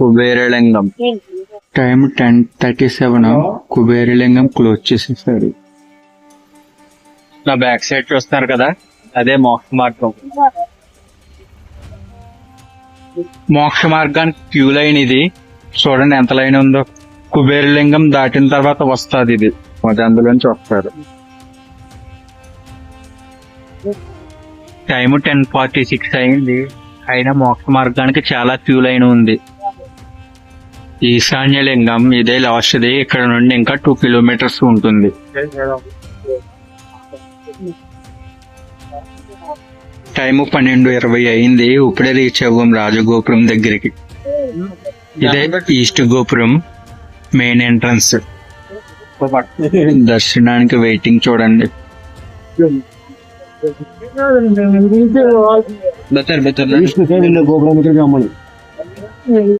కుబేరలింగం. Time 10:37. కుబేరలింగం close చేసేసారు. నా back side చూస్తున్నారు కదా, అదే మోక్ష మార్గం. మోక్ష మార్గానికి క్యూ లైన్ ఇది. చూడండి ఎంత లైన్ ఉందో. కుబేరలింగం దాటిన తర్వాత వస్తుంది ఇది, అది అందులోంచి వస్తారు. టైం 10:46 అయింది. అయినా మోక్ష మార్గానికి చాలా క్యూ లైన్ ఉంది. ఈశాన్యలింగం ఇదే లాస్ట్ది. ఇక్కడ నుండి ఇంకా 2 కిలోమీటర్స్ ఉంటుంది. టైము 12:20 అయింది. ఇప్పుడే రీచ్ అవ్వం రాజగోపురం దగ్గరికి. ఇదే ఈస్ట్ గోపురం, మెయిన్ ఎంట్రన్స్. దర్శనానికి వెయిటింగ్ చూడండి. గోపురం